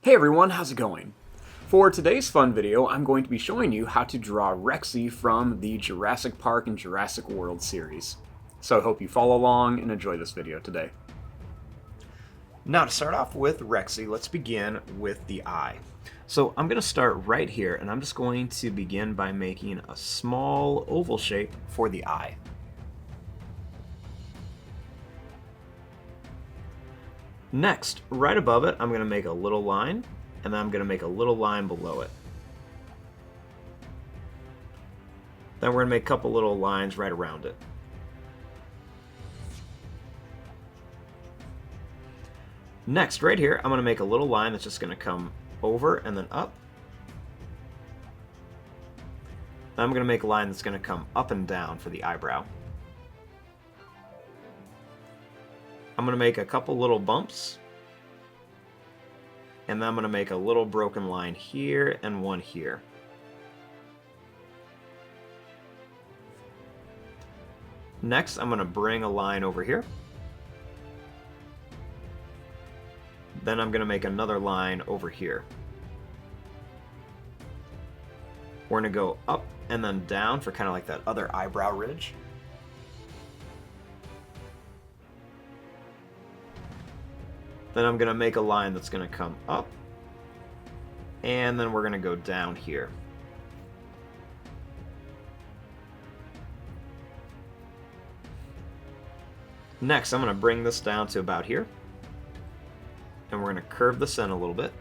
Hey everyone, how's it going? For today's fun video, I'm going to be showing you how to draw Rexy from the Jurassic Park and Jurassic World series. So I hope you follow along and enjoy this video today. Now to start off with Rexy, let's begin with the eye. So I'm going to start right here, and I'm just going to begin by making a small oval shape for the eye. Next, right above it, I'm going to make a little line, and then I'm going to make a little line below it. Then we're going to make a couple little lines right around it. Next, right here, I'm going to make a little line that's just going to come over and then up. Then I'm going to make a line that's going to come up and down for the eyebrow. I'm going to make a couple little bumps. And then I'm going to make a little broken line here and one here. Next, I'm going to bring a line over here. Then I'm going to make another line over here. We're going to go up and then down for kind of like that other eyebrow ridge. Then I'm going to make a line that's going to come up, and then we're going to go down here. Next, I'm going to bring this down to about here, and we're going to curve this in a little bit.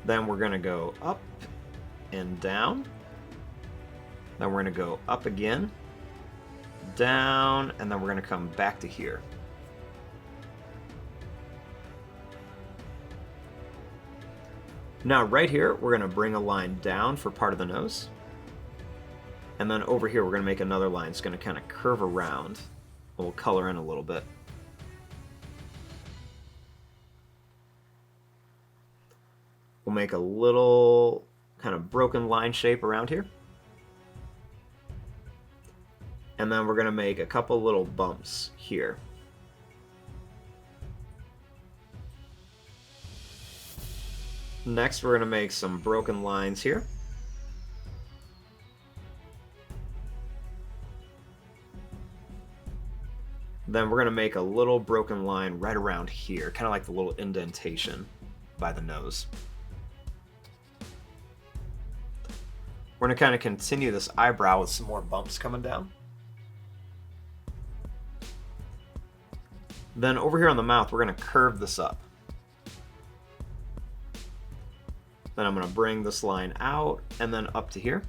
Then we're going to go up and down. Then we're going to go up again, down, and then we're going to come back to here. Now right here, we're going to bring a line down for part of the nose. And then over here, we're going to make another line. It's going to kind of curve around. We'll color in a little bit. We'll make a little kind of broken line shape around here. And then we're going to make a couple little bumps here. Next, we're going to make some broken lines here. Then we're going to make a little broken line right around here, kind of like the little indentation by the nose. We're going to kind of continue this eyebrow with some more bumps coming down. Then over here on the mouth, we're going to curve this up. Then I'm going to bring this line out and then up to here.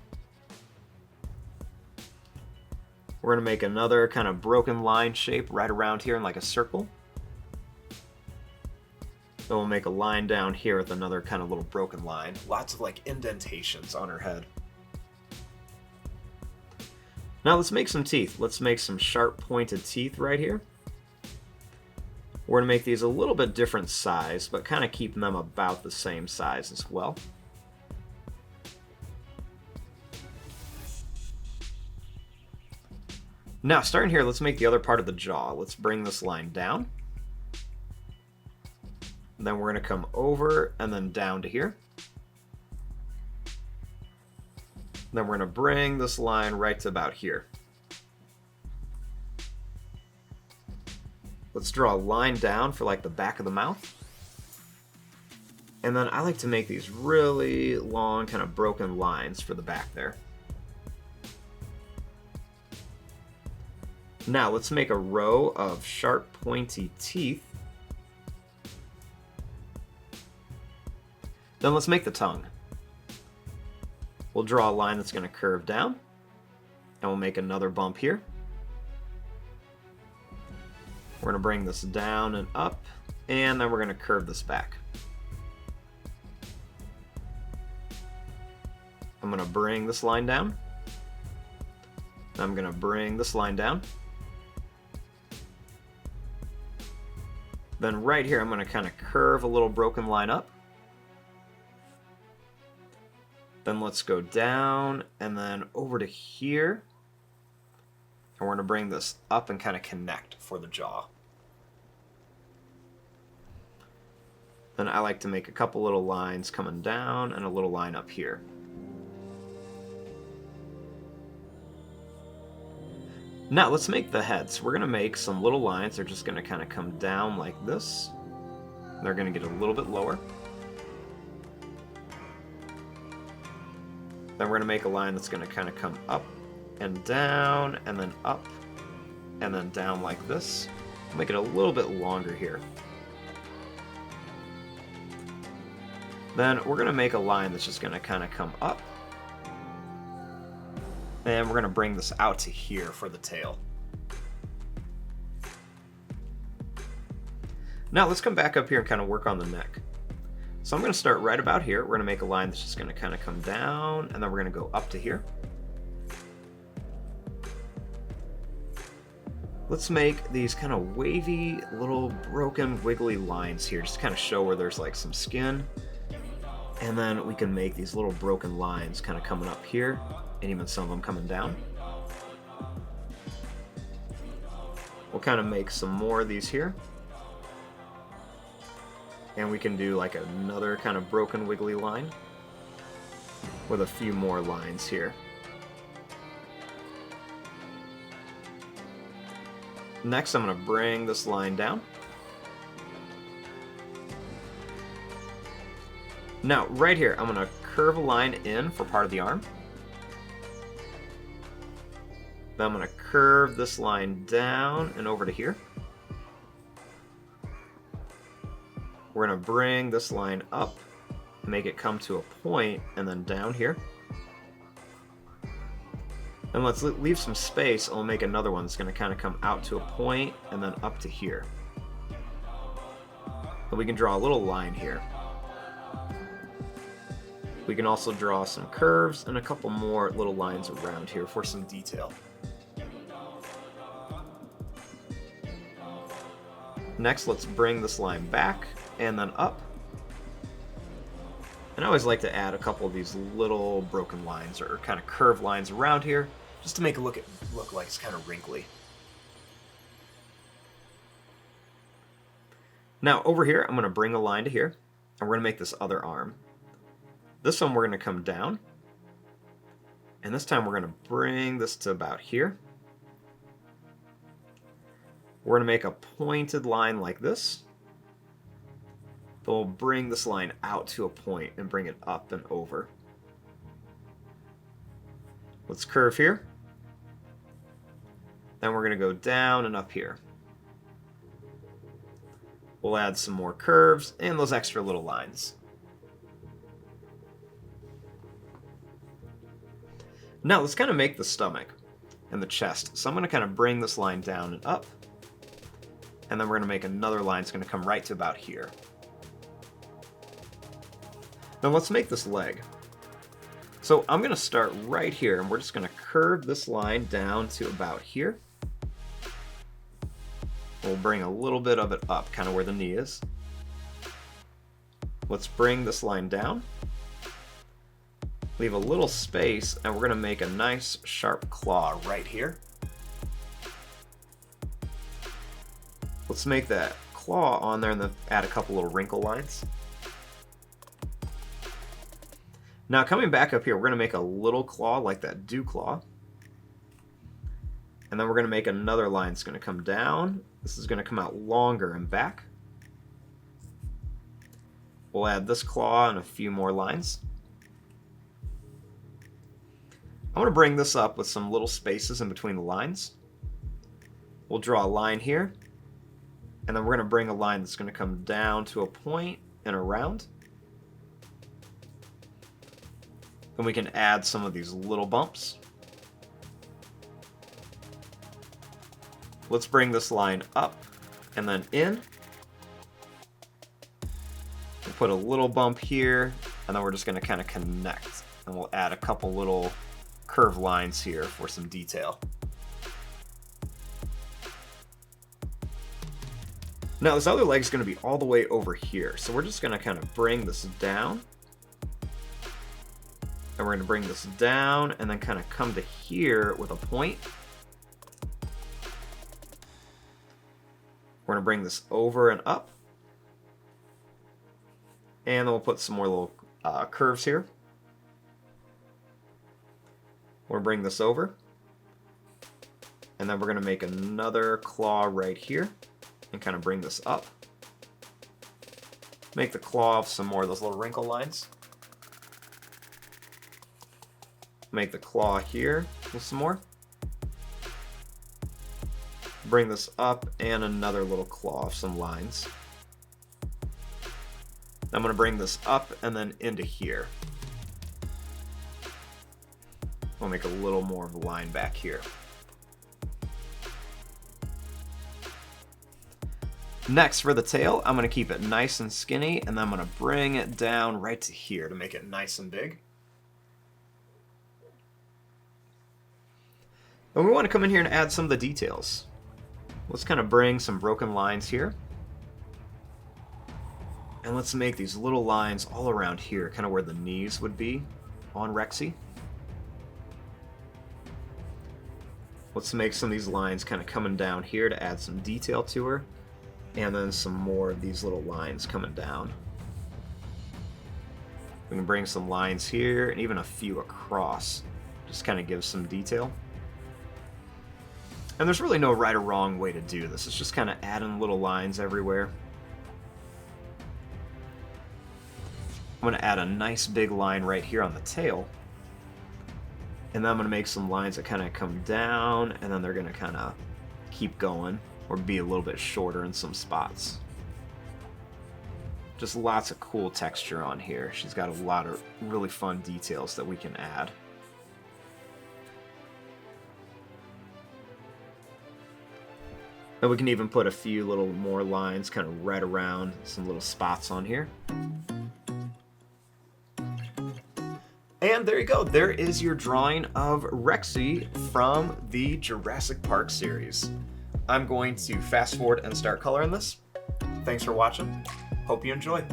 We're going to make another kind of broken line shape right around here in like a circle. Then we'll make a line down here with another kind of little broken line. Lots of like indentations on her head. Now let's make some teeth. Let's make some sharp pointed teeth right here. We're going to make these a little bit different size, but kind of keeping them about the same size as well. Now, starting here, let's make the other part of the jaw. Let's bring this line down. Then we're going to come over and then down to here. Then we're going to bring this line right to about here. Let's draw a line down for like the back of the mouth. And then I like to make these really long kind of broken lines for the back there. Now let's make a row of sharp pointy teeth. Then let's make the tongue. We'll draw a line that's going to curve down. And we'll make another bump here. We're going to bring this down and up, and then we're going to curve this back. I'm going to bring this line down. I'm going to bring this line down. Then right here, I'm going to kind of curve a little broken line up. Then let's go down and then over to here. And we're going to bring this up and kind of connect for the jaw. Then I like to make a couple little lines coming down and a little line up here. Now let's make the heads. We're going to make some little lines. They're just going to kind of come down like this. They're going to get a little bit lower. Then we're going to make a line that's going to kind of come up and down and then up and then down like this. Make it a little bit longer here. Then we're going to make a line that's just going to kind of come up. And we're going to bring this out to here for the tail. Now let's come back up here and kind of work on the neck. So I'm going to start right about here. We're going to make a line that's just going to kind of come down, and then we're going to go up to here. Let's make these kind of wavy, little broken, wiggly lines here, just to kind of show where there's like some skin. And then we can make these little broken lines kind of coming up here, and even some of them coming down. We'll kind of make some more of these here. And we can do like another kind of broken wiggly line with a few more lines here. Next, I'm going to bring this line down. Now, right here, I'm going to curve a line in for part of the arm. Then I'm going to curve this line down and over to here. We're going to bring this line up, make it come to a point, and then down here. And let's leave some space, and we'll make another one that's going to kind of come out to a point, and then up to here. And we can draw a little line here. We can also draw some curves and a couple more little lines around here for some detail. Next, let's bring this line back and then up. And I always like to add a couple of these little broken lines or kind of curved lines around here just to make it look like it's kind of wrinkly. Now over here, I'm going to bring a line to here, and we're going to make this other arm. This one we're going to come down, and this time we're going to bring this to about here. We're going to make a pointed line like this. Then we'll bring this line out to a point and bring it up and over. Let's curve here. Then we're going to go down and up here. We'll add some more curves and those extra little lines. Now let's kind of make the stomach and the chest. So I'm going to kind of bring this line down and up. And then we're going to make another line that's going to come right to about here. Now let's make this leg. So I'm going to start right here, and we're just going to curve this line down to about here. We'll bring a little bit of it up, kind of where the knee is. Let's bring this line down. Leave a little space, and we're going to make a nice sharp claw right here. Let's make that claw on there and then add a couple little wrinkle lines. Now coming back up here, we're going to make a little claw like that dew claw. And then we're going to make another line that's going to come down. This is going to come out longer and back. We'll add this claw and a few more lines. I want to bring this up with some little spaces in between the lines. We'll draw a line here. And then we're going to bring a line that's going to come down to a point and around. Then we can add some of these little bumps. Let's bring this line up and then in. We'll put a little bump here, and then we're just going to kind of connect. And we'll add a couple little curved lines here for some detail. Now this other leg is going to be all the way over here, so we're just going to kind of bring this down. And we're going to bring this down and then kind of come to here with a point. We're going to bring this over and up. And then we'll put some more little curves here. We'll bring this over. And then we're going to make another claw right here and kind of bring this up. Make the claw of some more of those little wrinkle lines. Make the claw here with some more. Bring this up and another little claw of some lines. I'm going to bring this up and then into here. We'll make a little more of a line back here. Next, for the tail, I'm going to keep it nice and skinny, and then I'm going to bring it down right to here to make it nice and big. And we want to come in here and add some of the details. Let's kind of bring some broken lines here. And let's make these little lines all around here, kind of where the knees would be on Rexy. Let's make some of these lines kind of coming down here to add some detail to her. And then some more of these little lines coming down. We can bring some lines here and even a few across. Just kind of give some detail. And there's really no right or wrong way to do this. It's just kind of adding little lines everywhere. I'm going to add a nice big line right here on the tail. And then I'm going to make some lines that kind of come down, and then they're going to kind of keep going, or be a little bit shorter in some spots. Just lots of cool texture on here. She's got a lot of really fun details that we can add. And we can even put a few little more lines kind of right around some little spots on here. And there you go. There is your drawing of Rexy from the Jurassic Park series. I'm going to fast forward and start coloring this. Thanks for watching. Hope you enjoyed.